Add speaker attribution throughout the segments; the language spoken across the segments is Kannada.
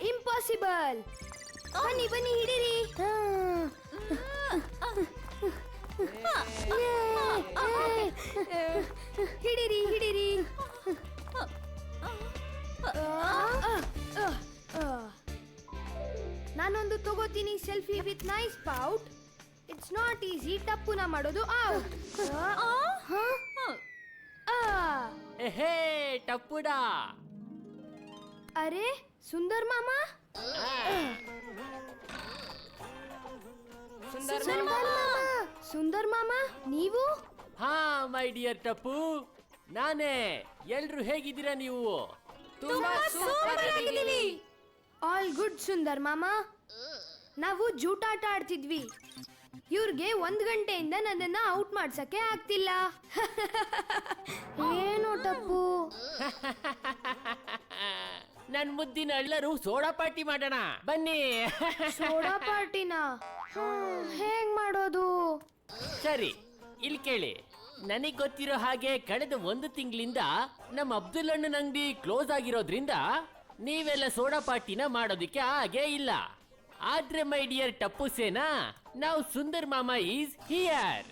Speaker 1: ಇಂಪಾಸಿಬಲ್. ಬನ್ನಿ ಬನ್ನಿ ಹಿಡೀರಿ. ಹಿಡೀರಿ ಹಿಡೀರಿ. ನಾನೊಂದು ತಗೋತೀನಿ selfie with nice pout. It's not easy. ಟಪ್ಪುನ ಮಾಡೋದು ಔಟ್.
Speaker 2: ಹೇ ಟಪ್ಪುಡ.
Speaker 1: ಅರೆ ಸುಂದರ್ ಮಾಮ. ಸುಂದರ್ ಮಾಮ ನೀವು?
Speaker 2: ಹಾ ಮೈ ಡಿಯರ್ ಟಪ್ಪು, ನಾನೇ. ಎಲ್ರು ಹೇಗಿದ್ದೀರಾ ನೀವು? ತುಂಬಾ ಸೂಪರ್ ಆಗಿದ್ದೀವಿ.
Speaker 1: ಆಲ್ ಗುಡ್ ಸುಂದರ್ ಮಾಮ. ನಾವು ಜೂಟಾಟ ಆಡ್ತಿದ್ವಿ. ಇವ್ರಿಗೆ 1 ಗಂಟೆಯಿಂದ ನನ್ನನ್ನ ಔಟ್ ಮಾಡ್ಸಕ್ಕೆ ಆಗ್ತಿಲ್ಲ. ಏನೋ ಟಪ್ಪು.
Speaker 2: ನನ್ ಮುದ್ದಿನ ಎಲ್ಲರೂ ಸೋಡಾ ಪಾರ್ಟಿ ಮಾಡೋಣ ಬನ್ನಿ.
Speaker 1: ಸೋಡಾ ಪಾರ್ಟಿನ ಹೇಗ್ ಮಾಡೋದು?
Speaker 2: ಸರಿ, ಇಲ್ಲಿ ಕೇಳಿ. ನನಗ್ ಗೊತ್ತಿರೋ ಹಾಗೆ ಕಳೆದ 1 ತಿಂಗಳಿಂದ ನಮ್ಮ ಅಬ್ದುಲ್ ಅಣ್ಣನ ಅಂಗಡಿ ಕ್ಲೋಸ್ ಆಗಿರೋದ್ರಿಂದ ನೀವೆಲ್ಲ ಸೋಡಾ ಪಾರ್ಟಿನ ಮಾಡೋದಿಕ್ಕೆ ಹಾಗೆ ಇಲ್ಲ. ಆದ್ರೆ ಮೈ ಡಿಯರ್ ಟಪ್ಪು ಸೇನಾ, ನಾವು ಸುಂದರ್ ಮಾಮ ಈಸ್ ಹಿಯರ್.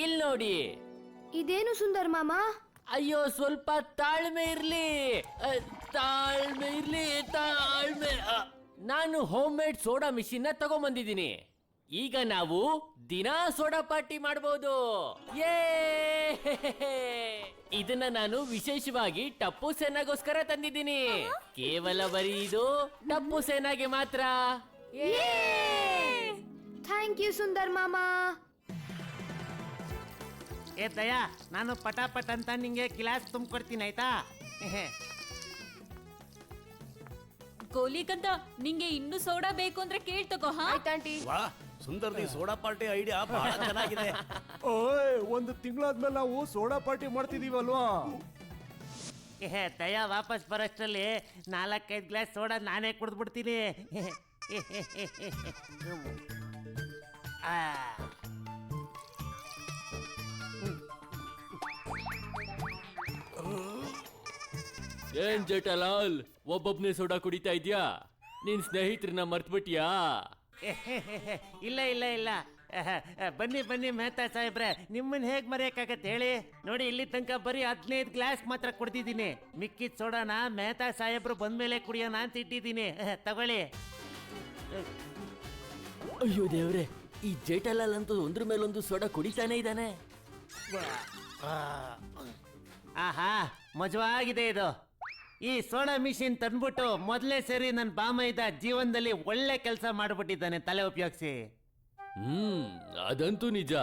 Speaker 2: ಇಲ್ಲಿ ನೋಡಿ.
Speaker 1: ಇದೇನು ಸುಂದರ್ ಮಾಮ?
Speaker 2: ಅಯ್ಯೋ ಸ್ವಲ್ಪ ತಾಳ್ಮೆ ಇರ್ಲಿ. ನಾನು ಹೋಮ್ ಮೇಡ್ ಸೋಡಾ ಮಿಷಿನ್ ನ ತಗೊಂಬಂದಿದ್ದೀನಿ. ಈಗ ನಾವು ದಿನಾ ಸೋಡಾ ಪಾರ್ಟಿ ಮಾಡಬಹುದು. ಇದನ್ನ ನಾನು ವಿಶೇಷವಾಗಿ ಟಪ್ಪು ಸೇನಾಗೋಸ್ಕರ ತಂದಿದ್ದೀನಿ. ಕೇವಲ ಬರೀ ಇದು ಟಪ್ಪು ಸೇನಾಗೆ ಮಾತ್ರ.
Speaker 1: ಥ್ಯಾಂಕ್ ಯು ಸುಂದರ್ ಮಾಮ.
Speaker 3: ಏ ದಯಾ, ನಾನು ಪಟಾಪಟ್ ಅಂತ ನಿಂಗೆ ಕ್ಲಾಸ್ ತುಂಬಿಕೊಡ್ತೀನಿ ಆಯ್ತಾ?
Speaker 4: ಗೋಲಿಕಂತ ನಿಂಗೆ ಇನ್ನು ಸೋಡಾ ಬೇಕು ಅಂದ್ರೆ ಕೇಳ್ತಕೋ. ಹಾ
Speaker 1: ಆಯ್ತಾಂಟಿ.
Speaker 5: ವಾ ಸುಂದರ್ದಿ ಸೋಡಾ ಪಾರ್ಟಿ ಐಡಿಯಾ ಬಹಳ ಚೆನ್ನಾಗಿದೆ.
Speaker 6: ಓಯ್, 1 ತಿಂಗಳಾದ್ಮೇಲೆ ನಾವು ಸೋಡಾ ಪಾರ್ಟಿ ಮಾಡ್ತಿದೀವಲ್ವಾ?
Speaker 3: ದಯಾ ವಾಪಸ್ ಬರೋಷ್ಟರಲ್ಲಿ 4-5 ಗ್ಲಾಸ್ ಸೋಡಾ ನಾನೇ ಕುಡಿದ್ಬಿಡ್ತೀನಿ.
Speaker 2: ಏನ್ ಜೇಠಾಲಾಲ್, ಒಬ್ಬೊಬ್ನೇ ಸೋಡಾ ಕುಡಿತಾ ಇದ್ಯಾ? ನಿನ್ ಸ್ನೇಹಿತರನ್ನ ಮರ್ತ್ಬಿಟ್ಯಾ?
Speaker 3: ಇಲ್ಲ ಇಲ್ಲ ಇಲ್ಲ. ಬನ್ನಿ ಬನ್ನಿ ಮೆಹ್ತಾ ಸಾಹೇಬ್ರೆ, ನಿಮ್ಮನ್ನ ಹೇಗ್ ಮರೆಯಕ್ಕಾಗತ್ತೆ ಹೇಳಿ? ನೋಡಿ, ಇಲ್ಲಿ ತನಕ ಬರೀ 15 ಗ್ಲಾಸ್ ಮಾತ್ರ ಕುಡ್ದಿದ್ದೀನಿ. ಮಿಕ್ಕಿದ ಸೋಡಾನ ಮೆಹ್ತಾ ಸಾಹೇಬ್ರು ಬಂದ್ಮೇಲೆ ಕುಡಿಯೋಣ ಅಂತ ಇಟ್ಟಿದ್ದೀನಿ. ತಗೊಳ್ಳಿ.
Speaker 2: ಅಯ್ಯೋ ದೇವ್ರೆ, ಈ ಜೇಠಾಲಾಲ್ ಅಂತೂ ಒಂದ್ರ ಮೇಲೊಂದು ಸೋಡಾ ಕುಡಿತಾನೆ ಇದ್ದಾನೆ.
Speaker 3: ಆಹಾ, ಮಜವಾಗಿದೆ ಇದು. ಈ ಸೋಡಾ ಮಿಷಿನ್ ತಂದ್ಬಿಟ್ಟು ಮೊದಲೇ ಸೇರಿ ನನ್ನ ಬಾಮೈದ ಜೀವನದಲ್ಲಿ ಒಳ್ಳೆ ಕೆಲಸ ಮಾಡ್ಬಿಟ್ಟಿದ್ದಾನೆ ತಲೆ ಉಪಯೋಗಿಸಿ.
Speaker 2: ಅದಂತೂ ನಿಜ.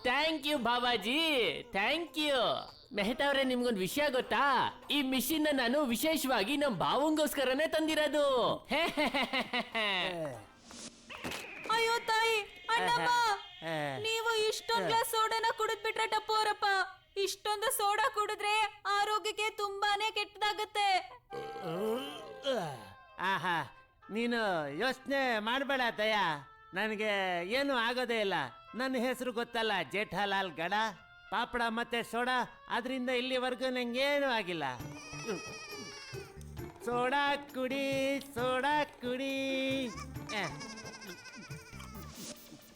Speaker 2: Thank you Babaji, thank you. Mehta ಅವರೇ, ನಿಮ್ಗೊಂದು ವಿಷಯ ಗೊತ್ತಾ? ಈ ಮಿಷಿನ್ ನಾನು ವಿಶೇಷವಾಗಿ ನಮ್ ಬಾವಂಗೋಸ್ಕರನೇ ತಂದಿರೋದು.
Speaker 4: ಅಯ್ಯೋ ತಾಯಿ, ಅಣ್ಣಮ್ಮ, ನೀವು ಇಷ್ಟೊಂದು ಗ್ಲಾಸ್ ಸೋಡಾನ ಕುಡಿದ್ಬಿಟ್ರೆ ಟಪ್ಪು ಅವರಪ್ಪ. ಇಷ್ಟೊಂದು ಸೋಡಾ ಕುಡಿದ್ರೆ ಆರೋಗ್ಯಕ್ಕೆ ತುಂಬಾನೇ ಕೆಟ್ಟದಾಗತ್ತೆ.
Speaker 3: ಆಹಾ, ನೀನು ಯೋಚನೆ ಮಾಡಬೇಡ ದಯಾ, ನನಗೆ ಏನು ಆಗೋದೇ ಇಲ್ಲ. ನನ್ನ ಹೆಸರು ಗೊತ್ತಲ್ಲ, ಜೇಠಾಲಾಲ್ ಗಡ. ಪಾಪಡ ಮತ್ತೆ ಸೋಡಾ, ಅದರಿಂದ ಇಲ್ಲಿವರೆಗೂ ನಂಗೇನು ಆಗಿಲ್ಲ. ಸೋಡಾ ಕುಡಿ, ಸೋಡಾ ಕುಡಿ.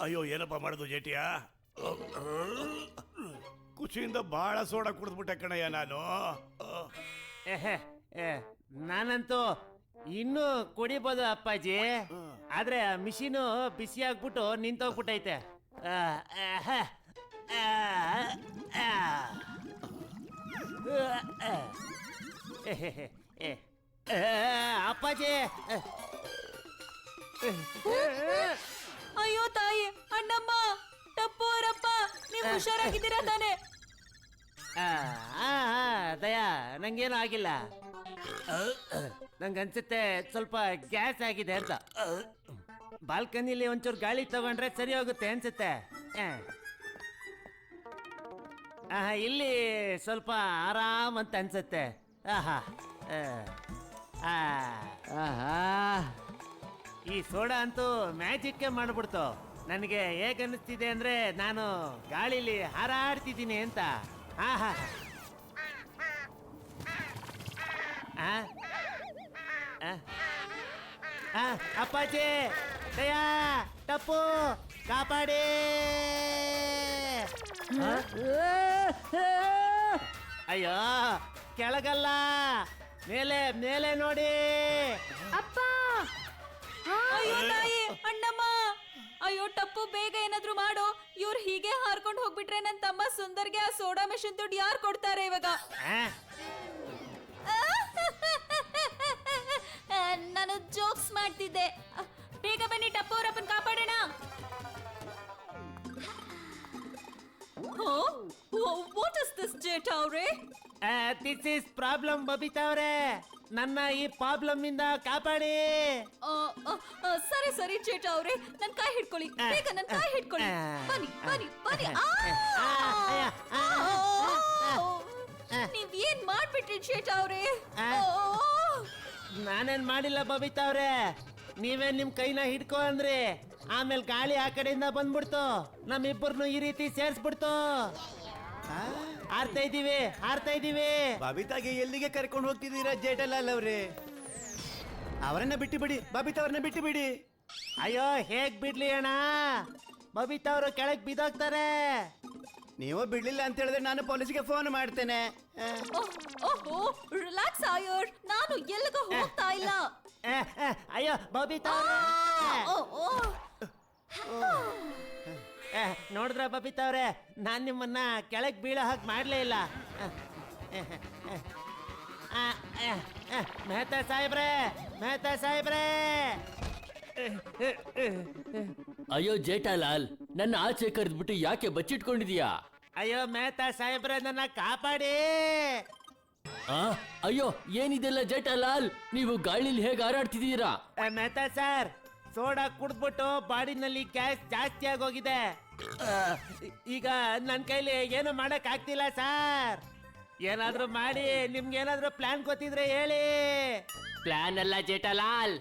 Speaker 5: ಅಯ್ಯೋ, ಏನಪ್ಪ ಮಾಡೋದು ಜೇಟಿಯಾ? ಖುಷಿಯಿಂದ ಬಹಳ ಸೋಡಾ ಕುಡಿದ್ಬಿಟ್ಟೆ ಕಣಯ್ಯ ನಾನು.
Speaker 3: ನಾನಂತೂ ಇನ್ನೂ ಕುಡಿಬೋದು ಅಪ್ಪಾಜಿ, ಆದ್ರೆ ಮಿಷಿನು ಬಿಸಿ ಆಗ್ಬಿಟ್ಟು ನಿಂತೋಗ್ಬಿಟ್ಟೈತೆ. ಅಪ್ಪಾಜಿ,
Speaker 4: ಅಯ್ಯೋ ತಾಯಿ, ಅಣ್ಣಮ್ಮ, ಟಪ್ಪು ಅವರಪ್ಪ, ನೀವು ಹುಷಾರಾಗಿದ್ದೀರಾ ತಾನೆ?
Speaker 3: ದಯಾ, ನಂಗೇನು ಆಗಿಲ್ಲ. ನಂಗನ್ಸುತ್ತೆ ಸ್ವಲ್ಪ ಗ್ಯಾಸ್ ಆಗಿದೆ ಅಂತ. ಬಾಲ್ಕನಿಲಿ ಒಂಚೂರು ಗಾಳಿ ತಗೊಂಡ್ರೆ ಸರಿ ಹೋಗುತ್ತೆ ಅನ್ಸುತ್ತೆ. ಇಲ್ಲಿ ಸ್ವಲ್ಪ ಆರಾಮ್ ಅಂತ ಅನ್ಸುತ್ತೆ. ಈ ಸೋಡಾ ಅಂತೂ ಮ್ಯಾಜಿಕ್ಕೇ ಮಾಡ್ಬಿಡ್ತು. ನನಗೆ ಹೇಗನ್ನಿಸ್ತಿದೆ ಅಂದ್ರೆ ನಾನು ಗಾಳಿಲಿ ಹಾರಾಡ್ತಿದ್ದೀನಿ ಅಂತ. ಆ? ಆ? ಆ, ಅಪ್ಪಾಜಿ ದಯಾ ಟಪ್ಪು ಕಾಪಾಡಿ ಅಯ್ಯೋ ಕೆಳಗಲ್ಲ ಮೇಲೆ ಮೇಲೆ ನೋಡಿ
Speaker 1: ಅಪ್ಪ
Speaker 4: ಅಯ್ಯೋ ತಾಯಿ ಅಣ್ಣಮ್ಮ ಅಯ್ಯೋ ಟಪ್ಪು ಬೇಗ ಏನಾದ್ರೂ ಮಾಡು ಇವ್ರು ಹೀಗೆ ಹಾರ್ಕೊಂಡು ಹೋಗ್ಬಿಟ್ರೆ ನನ್ನ ತಮ್ಮ ಸುಂದರ್ಗೆ ಆ ಸೋಡಾ ಮೆಷಿನ್ ದುಡ್ಡು ಯಾರು ಕೊಡ್ತಾರೆ ಇವಾಗ
Speaker 3: ಆ?
Speaker 4: ನಾನು ಜೋಕ್ಸ್ ಮಾಡ್ತಿದ್ದೆ ಬೇಗ ಬನ್ನಿ ಟಪ್ಪು ಅವರಪ್ಪನ ಕಾಪಾಡೋಣ ವಾಟ್ ಇಸ್ ದಿಸ್ ಜೇಠ ಅವ್ರೆ
Speaker 3: ದಿಸ್ ಇಸ್ ಪ್ರಾಬ್ಲಮ್ ಬಬಿತಾ ಅವ್ರೆ ನನ್ನ ಈ ಪ್ರಾಬ್ಲಮ್ ಇಂದ ಕಾಪಾಡಿ
Speaker 4: ಸರಿ ಸರಿ ಜೇಠ ಅವ್ರೆ ನನ್ ಕೈ ಹಿಡ್ಕೊಳ್ಳಿ ಬೇಗ ನನ್ ಕೈ ಹಿಡ್ಕೊಳ್ಳಿ ಬನ್ನಿ ಬನ್ನಿ ಬನ್ನಿ ನೀವ್ ಏನ್ ಮಾಡ್ಬಿಟ್ರಿ ಜೇಠ ಅವ್ರೆ
Speaker 3: ನಾನೇನ್ ಮಾಡಿಲ್ಲ ಬಬಿತಾ ಅವ್ರೆ ನೀವೇ ನಿಮ್ ಕೈನ ಹಿಡ್ಕೊ ಅಂದ್ರಿ ಆಮೇಲೆ ಗಾಳಿ ಆ ಕಡೆಯಿಂದ ಬಂದ್ಬಿಡ್ತು ನಮ್ಮಿಬ್ಬರನ್ನು ಈ ರೀತಿ ಸೇರ್ಸ್ಬಿಡ್ತು ಹಾರ್ತಾ ಇದೀವಿ
Speaker 7: ಬಬಿತಾಗೆ ಎಲ್ಲಿಗೆ ಕರ್ಕೊಂಡು ಹೋಗ್ತಿದ್ದೀರಾ ಜೇಠಲಾಲ್ ಅವ್ರೆ ಅವರನ್ನ ಬಿಟ್ಟು ಬಿಡಿ ಬಬಿತಾ ಅವ್ರನ್ನ ಬಿಟ್ಟು ಬಿಡಿ
Speaker 3: ಅಯ್ಯೋ ಹೇಗ್ ಬಿಡ್ಲಿ ಅಣ್ಣ ಬಬಿತಾ ಅವರು ಕೆಳಗ್ ಬಿದ್ದೋಗ್ತಾರೆ
Speaker 7: ನೀವು ಬಿಡ್ಲಿಲ್ಲ ಅಂತ ಹೇಳಿದ್ರೆ ನಾನು ಪೊಲೀಸ್ಗೆ ಫೋನ್ ಮಾಡ್ತೇನೆ
Speaker 4: ಓಹೋ ರಿಲ್ಯಾಕ್ಸ್ ಆಯರ್ ನಾನು ಎಲ್ಲಿಗೂ ಹೋಗ್ತಾ ಇಲ್ಲ
Speaker 3: ಅಯ್ಯೋ ಬಬಿತಾ ನೋಡಿದ್ರ ಬಬಿತಾ ಅವ್ರೆ ನಾನ್ ನಿಮ್ಮನ್ನ ಕೆಳಗ್ ಬೀಳೋ ಹಾಗೆ ಮಾಡ್ಲೇ ಇಲ್ಲ ಮೆಹತಾ ಸಾಹೇಬ್ರೆ
Speaker 2: ಅಯ್ಯೋ ಜೇಠಾಲಾಲ್ ನನ್ನ ಆಚೆ ಕರೆದ್ಬಿಟ್ಟು ಯಾಕೆ ಬಚ್ಚಿಟ್ಕೊಂಡಿದೀಯಾ?
Speaker 3: ಅಯ್ಯೋ ಮೆಹತಾ ಸಾಹೇಬ್ರೆ ನನ್ನ ಕಾಪಾಡಿ
Speaker 2: ಆ? ಅಯ್ಯೋ ಏನಿದೆಲ್ಲ ಜೇಠಾಲಾಲ್, ನೀವು ಗಾಳಿಲಿ ಹೇಗೆ ಹಾರಾಡ್ತಿದ್ದೀರಾ?
Speaker 3: ಮೆಹತಾ ಸರ್ ಸೋಡಾ ಕುಡ್ದ್ಬಿಟ್ಟು ಬಾಡಿನಲ್ಲಿ ಗ್ಯಾಸ್ ಜಾಸ್ತಿ ಆಗೋಗಿದೆ ಈಗ ನನ್ನ ಕೈಲಿ ಏನು ಮಾಡಕ್ ಆಗ್ತಿಲ್ಲ ಸರ್ ಏನಾದ್ರೂ ಮಾಡಿ ನಿಮ್ಗೆ ಏನಾದ್ರೂ ಪ್ಲಾನ್ ಗೊತ್ತಿದ್ರೆ ಹೇಳಿ
Speaker 2: ಪ್ಲಾನ್ ಅಲ್ಲ ಜೇಠಾಲಾಲ್,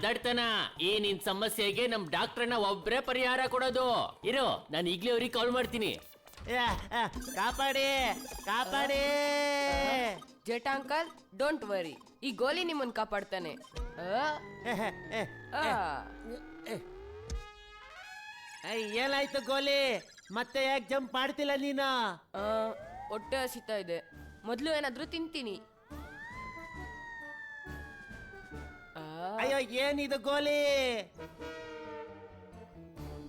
Speaker 2: ದಡ್ತನ ಈ ನಿನ್ ಸಮಸ್ಯೆಗೆ ನಮ್ ಡಾಕ್ಟರ್ನ ಒಬ್ರೇ ಪರಿಹಾರ ಕೊಡೋದು. ಇರೋ ನಾನು ಈಗ್ಲೇ ಅವ್ರಿಗೆ ಕಾಲ್ ಮಾಡ್ತೀನಿ.
Speaker 3: ಕಾಪಾಡಿ
Speaker 8: ಜೇಠ ಅಂಕಲ್ ಡೋಂಟ್ ವರಿ, ಈ ಗೋಲಿ ನಿಮ್ಮನ್ ಕಾಪಾಡ್ತಾನೆ.
Speaker 3: ಏನಾಯ್ತು ಗೋಲಿ, ಮತ್ತೆ ಯಾಕೆ ಜಂಪ್ ಮಾಡ್ತಿಲ್ಲ ನೀನು?
Speaker 8: ಹೊಟ್ಟೆ ಹಸಿತಾ ಇದೆ, ಮೊದ್ಲು ಏನಾದ್ರೂ ತಿಂತೀನಿ.
Speaker 3: ಅಯ್ಯೋ ಏನಿದು ಗೋಲಿ?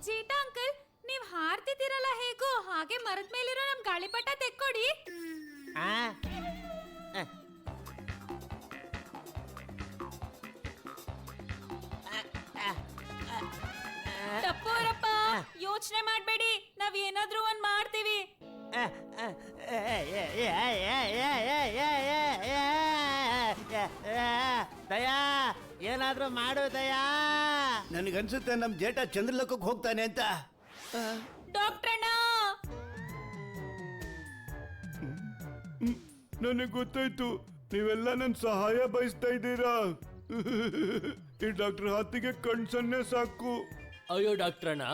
Speaker 4: ಜೇಠ ಅಂಕಲ್ ನೀವ್ ಹಾರ್ತಿದ್ದೀರಲ್ಲ ಹೇಗೋ ಹಾಗೆ ಮರದ ಮೇಲಿರೋ ನಮ್ ಗಾಳಿಪಟ ತೆಕ್ಕೊಡಿ.
Speaker 3: ಆ?
Speaker 4: ಟಪ್ಪೋರಪ್ಪ ಯೋಚನೆ ಮಾಡ್ಬೇಡಿ, ನಾವ್ ಏನಾದ್ರೂ ಒಂದ್ ಮಾಡ್ತೀವಿ.
Speaker 3: ದಯಾ ಏನಾದ್ರೂ ಮಾಡು ದಯಾ.
Speaker 7: ನನಗನ್ಸುತ್ತೆ ನಮ್ ಜೇಠ ಚಂದ್ರಲೋಕಕ್ಕೆ ಹೋಗ್ತಾನೆ ಅಂತ.
Speaker 4: ಡಾಕ್ಟ್ರಣ್ಣ
Speaker 6: ನನಗೆ ಗೊತ್ತಾಯ್ತು, ನೀವೆಲ್ಲ ನನ್ನ ಸಹಾಯ ಬಯಸ್ತಾ ಇದ್ದೀರಾ. ಈ ಡಾಕ್ಟರ್ ಹಾತಿಗೆ ಕಣ್ಸನ್ನೆ ಸಾಕು.
Speaker 2: ಅಯ್ಯೋ ಡಾಕ್ಟ್ರಣ್ಣ,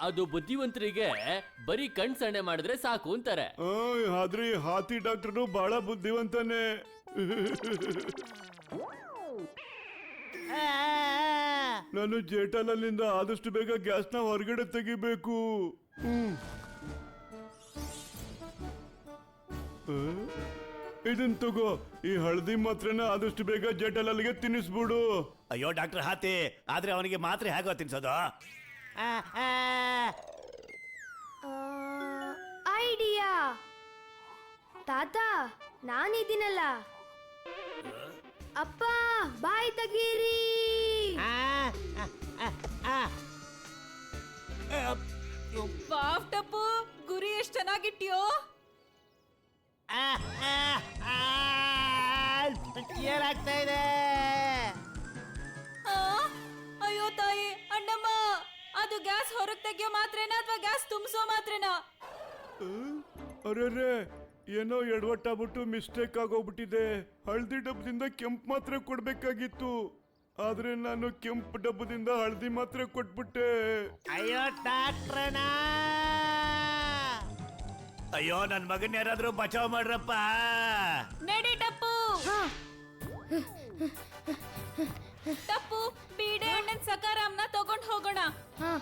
Speaker 2: ಅದು ಬುದ್ಧಿವಂತರಿಗೆ ಬರೀ ಕಣ್ ಸಣ್ಣೆ ಮಾಡಿದ್ರೆ ಸಾಕು ಅಂತಾರೆ.
Speaker 6: ಆದ್ರೆ ಈ ಹಾತಿ ಡಾಕ್ಟರ್ನು ಬಹಳ ಬುದ್ಧಿವಂತನೇ. ನಾನು ಜೇಠಾಲಲ್ಲಿಂದ ಆದಷ್ಟು ಬೇಗ ಗ್ಯಾಸ್ನ ಹೊರಗಡೆ ತೆಗಿಬೇಕು. ಇದನ್ ತಗೋ, ಈ ಹಳದಿ ಮಾತ್ರೆನ ಆದಷ್ಟು ಬೇಗ ಜೇಠಾಲಲ್ಲಿಗೆ ತಿನ್ನಿಸ್ಬಿಡು.
Speaker 5: ಅಯ್ಯೋ ಡಾಕ್ಟರ್ ಹಾತಿ, ಆದ್ರೆ ಅವನಿಗೆ ಮಾತ್ರೆ ಹೇಗೋ ತಿನ್ಸೋದು?
Speaker 1: ಐಡಿಯಾ ತಾತ, ನಾನಿದ್ದೀನಲ್ಲ. ಅಪ್ಪ ಬಾಯ್ ತೆಗೀರಿ.
Speaker 4: ವಾವ್ ಟಪ್ಪು, ಗುರಿ ಎಷ್ಟ್ ಚೆನ್ನಾಗಿಟ್ಯೋ.
Speaker 3: ಏನಾಗ್ತಾ ಇದೆ?
Speaker 4: ಅಯ್ಯೋ ತಾಯಿ ಅಣ್ಣಮ್ಮ, ಅದು ಗ್ಯಾಸ್ ಹೊರಗ್ ತೆಗಿಯೋ ಮಾತ್ರೆನಾ ಅಥವಾ ಗ್ಯಾಸ್ ತುಂಬಿಸೋ ಮಾತ್ರೆನಾ?
Speaker 6: ಅರೆ ಏನೋ ಎಡವಟ್ಟಾಗ್ಬಿಟ್ಟು ಮಿಸ್ಟೇಕ್ ಆಗೋಗ್ಬಿಟ್ಟಿದೆ. ಹಳದಿ ಡಬ್ಬದಿಂದ ಕೆಂಪು ಮಾತ್ರೆ ಕೊಡ್ಬೇಕಾಗಿತ್ತು, ಆದ್ರೆ ನಾನು ಕೆಂಪು ಡಬ್ಬದಿಂದ ಹಳದಿ ಮಾತ್ರೆ ಕೊಟ್ಬಿಟ್ಟೆ.
Speaker 3: ಅಯ್ಯೋ ಡಾಕ್ಟ್ರಣ್ಣ,
Speaker 5: ಅಯ್ಯೋ ನನ್ ಮಗನ್ ಯಾರಾದ್ರೂ ಬಚಾವ್ ಮಾಡ್ರಪ್ಪ.
Speaker 4: ನಡಿ ಟಪ್ಪು. ಟಪ್ಪು ಬೀಡೆ ಅಣ್ಣನ್ ಸಕಾರಾಮ್ನ ತಗೊಂಡ್ ಹೋಗೋಣ.
Speaker 1: ಹಾ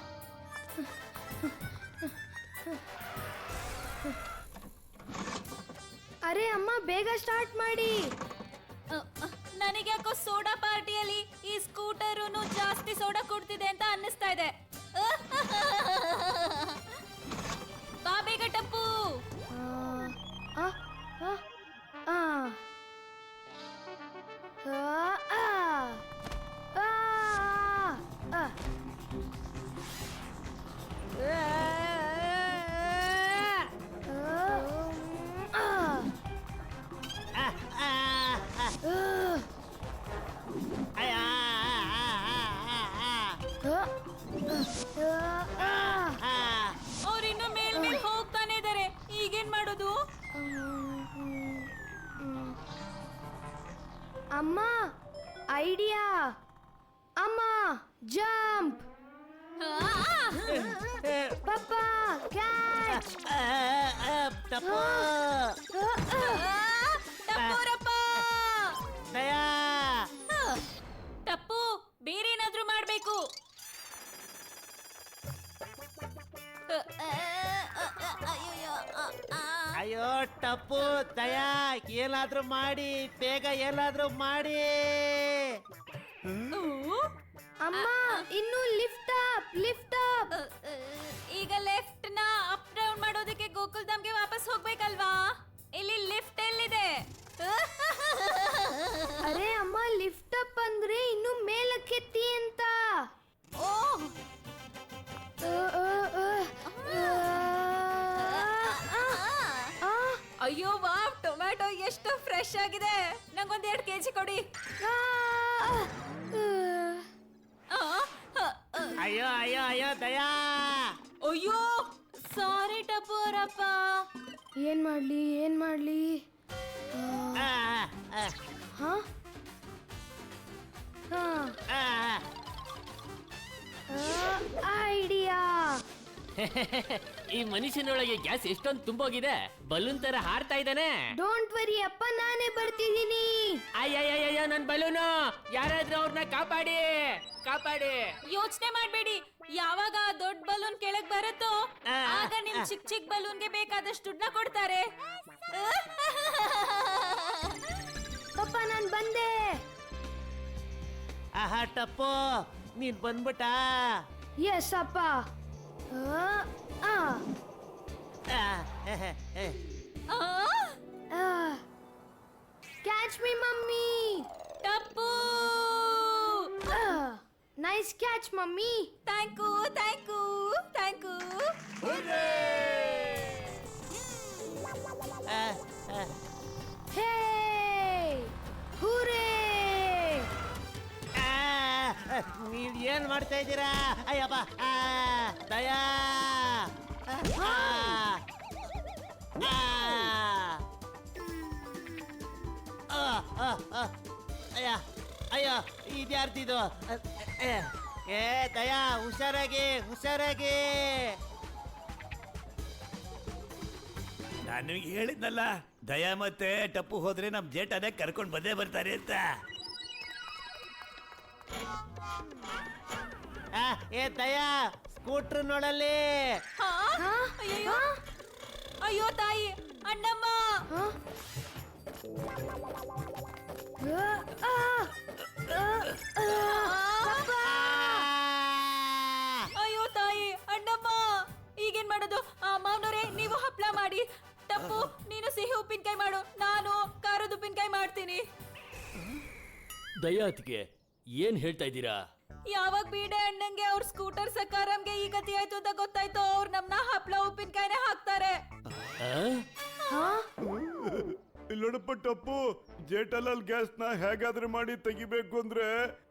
Speaker 1: ಅರೆ ಅಮ್ಮ ಬೇಗ ಸ್ಟಾರ್ಟ್ ಮಾಡಿ.
Speaker 4: ನನಗ್ಯಾಕೋ ಸೋಡಾ ಪಾರ್ಟಿಯಲ್ಲಿ ಈ ಸ್ಕೂಟರು ಜಾಸ್ತಿ ಸೋಡಾ ಕುಡ್ತಿದೆ ಅಂತ ಅನ್ನಿಸ್ತಾ ಇದೆ. ಬಾ ಬೇಗ ಟಪ್ಪು.
Speaker 1: ಆ, ಆ, ಆ, ಆ. ಆ, ಆ, ಆ, ಆ.
Speaker 4: ಅವ್ರಿನ್ನು ಮೇಲ್ ಹೋಗ್ತಾನೆ ಇದಾರೆ. ಈಗೇನ್ ಮಾಡೋದು?
Speaker 1: ಅಮ್ಮ ಐಡಿಯಾ. ಅಮ್ಮ ಜಂಪ್. ಪಪ್ಪ ಕ್ಯಾಚ್.
Speaker 4: ಟಪ್ಪೂರಪ್ಪ.
Speaker 3: ದಯಾ
Speaker 4: ಟಪ್ಪು ಬೇರೆ ಏನಾದ್ರೂ ಮಾಡ್ಬೇಕು.
Speaker 3: ಅಯ್ಯೋ ಟಪ್ಪು ದಯಾ ಏನಾದ್ರೂ ಮಾಡಿ, ಬೇಗ ಏನಾದ್ರೂ ಮಾಡಿ.
Speaker 1: ಅಮ್ಮ ಇನ್ನು ಲಿಫ್ಟ್ ಅಪ್ ಲಿಫ್ಟ್ ಅಪ್.
Speaker 4: ಈಗ ಲೆಫ್ಟ್ ನ ಅಪ್ ಡೌನ್ ಮಾಡೋದಕ್ಕೆ ಗೋಕುಲ್ ಧಾಮ್ಗೆ ವಾಪಸ್ ಹೋಗ್ಬೇಕಲ್ವಾ? ಇಲ್ಲಿ ಲಿಫ್ಟ್ ಎಲ್ಲಿದೆ?
Speaker 1: ಅರೆ ಅಮ್ಮ ಲಿಫ್ಟ್ ಅಪ್ ಅಂದ್ರೆ ಇನ್ನು ಮೇಲಕ್ಕೆತ್ತಿ ಅಂತ.
Speaker 4: ಓ ಅಯ್ಯೋ ವಾವ್, ಟೊಮ್ಯಾಟೊ ಎಷ್ಟು ಫ್ರೆಶ್ ಆಗಿದೆ. ನಂಗೊಂದ್ 2 ಕೆಜಿ ಕೊಡಿ.
Speaker 3: ಅಯ್ಯೋ ಅಯ್ಯೋ ಅಯ್ಯೋ ದಯಾ.
Speaker 4: ಅಯ್ಯೋ ಸಾರಿ ಟಪ್ಪು ಅವರಪ್ಪ.
Speaker 1: ಏನ್ ಮಾಡ್ಲಿ ಏನ್ ಮಾಡ್ಲಿ?
Speaker 3: ಆ, ಆ,
Speaker 1: ಹಾ ಹಾ
Speaker 3: ಆ,
Speaker 1: ಐಡಿಯಾ.
Speaker 2: ಈ ಮನುಷ್ಯನೊಳಗೆ ಗ್ಯಾಸ್ ಎಷ್ಟೊಂದು ತುಂಬೋಗಿದೆ, ಬಲೂನ್ ತರ ಹಾರ್ತಾ ಇದ್ದಾನೆ.
Speaker 1: ಡೋಂಟ್ ವರಿ ಅಪ್ಪ, ನಾನೇ ಬರ್ತಿದ್ದೀನಿ.
Speaker 2: ಅಯ್ಯಯ್ಯಯ್ಯ ನನ್ ಬಲೂನು, ಯಾರಾದ್ರೂ ಅವ್ರನ್ನ ಕಾಪಾಡಿ ಕಾಪಾಡಿ.
Speaker 4: ಯೋಚನೆ ಮಾಡ್ಬೇಡಿ, ಯಾವಾಗ ಆ ದೊಡ್ಡ ಬಲೂನ್ ಕೆಳಗ್ ಬರುತ್ತೋ ಆಗ ನಿಮ್ ಚಿಕ್ಕ ಚಿಕ್ಕ ಬಲೂನ್ಗೆ ಬೇಕಾದಷ್ಟು ದುಡ್ಡನ್ನ ಕೊಡ್ತಾರೆ.
Speaker 1: ಪಪ್ಪ ನಾನ್ ಬಂದೆ.
Speaker 3: ಆಹಾ ಟಪ್ಪು ನೀನ್ ಬಂದ್ಬಿಟ್ಟ.
Speaker 1: ಎಸ್ ಅಪ್ಪ. Catch me mummy.
Speaker 4: Tappu
Speaker 1: nice catch mummy.
Speaker 4: Thank you thank you thank you.
Speaker 1: ಹೇ ಹೂರೇ.
Speaker 3: ನೀವ್ ಏನ್ ಮಾಡ್ತಾ ಇದ್ದೀರಾ? ಅಯ್ಯಪ್ಪ ದಯಾ. ಅಯ್ಯ ಅಯ್ಯೋ ಇದ್ಯಾರ್ದಿದು? ಏ ದಯಾ ಹುಷಾರಾಗಿ ಹುಷಾರಾಗಿ.
Speaker 5: ನಾನು ನಿಮಗೆ ಹೇಳಿದ್ನಲ್ಲ, ದಯಾ ಮತ್ತೆ ಟಪ್ಪು ಹೋದ್ರೆ ನಮ್ ಜೇಟನೇ ಕರ್ಕೊಂಡು ಬಂದೇ ಬರ್ತಾರೆ ಅಂತ.
Speaker 3: ಏ ದಯಾ ಸ್ಕೂಟ್ರ್ ನೋಡಲ್ಲಿ.
Speaker 4: ಅಯ್ಯೋ ಅಯ್ಯೋ ತಾಯಿ ಅಣ್ಣಮ್ಮ. ಅಯ್ಯೋ ತಾಯಿ ಅಣ್ಣಮ್ಮ, ಈಗೇನ್ ಮಾಡೋದು? ಮಾವನವ್ರೆ ನೀವು ಹಪ್ಳ ಮಾಡಿ, ಟಪ್ಪು ನೀನು ಸಿಹಿ ಉಪ್ಪಿನಕಾಯಿ ಮಾಡು, ನಾನು ಖಾರದ ಉಪ್ಪಿನಕಾಯಿ ಮಾಡ್ತೀನಿ.
Speaker 2: ದಯಾತ್ಗೆ ಏನ್ ಹೇಳ್ತಾ ಇದ್ದೀರಾ?
Speaker 4: ಯಾವಾಗ ಬೀಡೆ ಅಣ್ಣಂಗೆ ಅವ್ರ ಸ್ಕೂಟರ್ ಸಕಾರಾಮ್ಗೆ ಈ ಗತಿ ಆಯ್ತು ಅಂತ ಗೊತ್ತಾಯ್ತು, ಅವ್ರು ನಮ್ನ ಹಪ್ಳ ಉಪ್ಪಿನಕಾಯಿನೇ ಹಾಕ್ತಾರೆ.
Speaker 6: ಇಲ್ಲೋಡಪ್ಪ ಟಪ್ಪು, ಜೇಟಲಲ್ ಗ್ಯಾಸ್ ನ ಹೇಗಾದ್ರೂ ಮಾಡಿ ತೆಗಿಬೇಕು ಅಂದ್ರೆ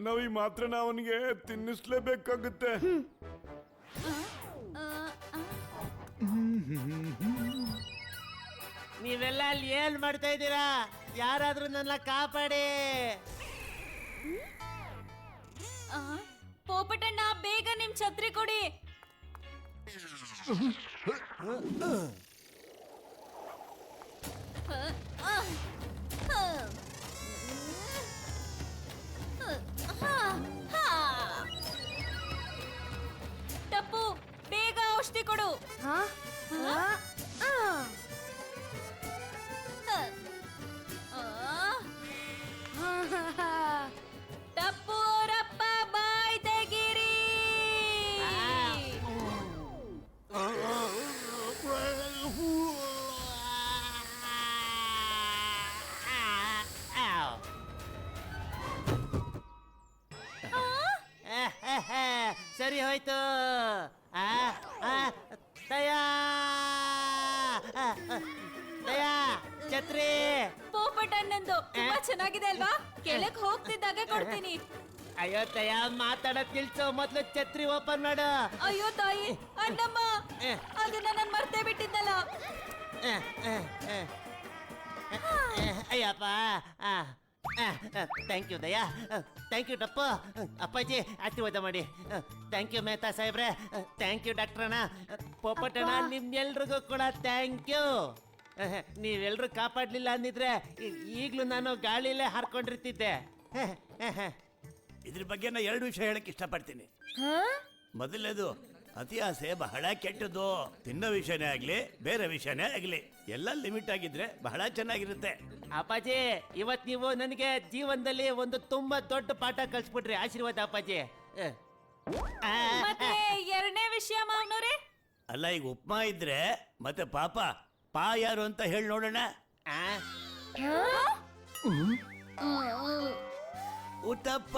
Speaker 6: ನಾವ್ ಈ ಮಾತ್ರನ ಅವನಿಗೆ ತಿನ್ನಿಸ್ಲೇಬೇಕಾಗುತ್ತೆ.
Speaker 3: ನೀವೆಲ್ಲ ಅಲ್ಲಿ ಏನ್ ಮಾಡ್ತಾ ಇದ್ದೀರಾ? ಯಾರಾದ್ರೂ ನನ್ನ ಕಾಪಾಡಿ.
Speaker 4: ಪೋಪಟಣ್ಣ ಬೇಗ ನಿಮ್ ಛತ್ರಿ ಕೊಡಿ. ಟಪ್ಪು ಬೇಗ ಔಷಧಿ ಕೊಡು.
Speaker 1: ಹಾ ಆ, ಆ.
Speaker 4: ಟಪ್ಪು ಅವರಪ್ಪ ಬಾಯ್ ತೆಗಿರಿ.
Speaker 3: ಸರಿ ಹೋಯ್ತು. ದಯಾ ದಯಾ ಛತ್ರಿ.
Speaker 4: ಪೋಪಟ್ ಅಣ್ಣಂದು ತುಂಬಾ ಚೆನ್ನಾಗಿದೆ ಅಲ್ವಾ? ಕೆಳಕ್ ಹೋಗ್ತಿದ್ದಾಗೆ ಕೊಡ್ತೀನಿ.
Speaker 3: ಅಯ್ಯೋ ದಯಾ ಮಾತಾಡೋದ್ ನಿಲ್ಸು, ಮೊದ್ಲು ಛತ್ರಿ ಓಪನ್ ಮಾಡು.
Speaker 4: ಅಯ್ಯೋ ತಾಯಿ, ಅಣ್ಣಮ್ಮ ಅದನ್ನ ನಾನು ಮರ್ತೇ ಬಿಟ್ಟಿದ್ದಲ್ಲ.
Speaker 3: Ayyappa. Thank you Daya. Thank you Tappu. ಅಪ್ಪಾಜಿ ಆಶೀರ್ವಾದ ಮಾಡಿ. ಥ್ಯಾಂಕ್ ಯು ಮೆಹ್ತಾ ಸಾಹೇಬ್ರೆ. Thank you ಡಾಕ್ಟ್ರಣ್ಣ. ಪೋಪಟಣ್ಣ, ನಿಮ್ಗೆಲ್ರಿಗೂ ಕೂಡ ಥ್ಯಾಂಕ್ ಯು. ನೀವೆಲ್ರೂ ಕಾಪಾಡ್ಲಿಲ್ಲ ಅಂದಿದ್ರೆ ಈಗ್ಲೂ ನಾನು ಗಾಳಿಲೇ ಹಾರ್ಕೊಂಡಿರ್ತಿದ್ದೆ.
Speaker 5: ಇದ್ರ ಬಗ್ಗೆ ನಾ 2 ವಿಷಯ ಹೇಳಕ್ ಇಷ್ಟಪಡ್ತೀನಿ. ಮೊದಲನೇದು, ಅತಿ ಆಸೆ ಬಹಳ ಕೆಟ್ಟದ್ದು. ತಿನ್ನೋ ವಿಷಯನೇ ಆಗ್ಲಿ ಬೇರೆ ವಿಷಯನೇ ಆಗ್ಲಿ ಎಲ್ಲ ಲಿಮಿಟ್ ಆಗಿದ್ರೆ ಬಹಳ ಚೆನ್ನಾಗಿರುತ್ತೆ.
Speaker 3: ಅಪ್ಪಾಜಿ, ಇವತ್ ನೀವು ನನಗೆ ಜೀವನದಲ್ಲಿ ಒಂದು ತುಂಬಾ ದೊಡ್ಡ ಪಾಠ ಕಲ್ಸ್ಬಿಟ್ರಿ. ಆಶೀರ್ವಾದ ಅಪ್ಪಾಜಿ.
Speaker 4: ಮತ್ತೆ ಎರಡನೇ ವಿಷಯ ಮಾವನವ್ರೆ,
Speaker 5: ಅಲ್ಲ, ಈಗ ಉಪ್ಮಾ ಇದ್ರೆ ಮತ್ತೆ ಪಾಪ ಪಾ ಯಾರು ಅಂತ ಹೇಳಿ ನೋಡೋಣ. ಉತ್ತಪ್ಪ.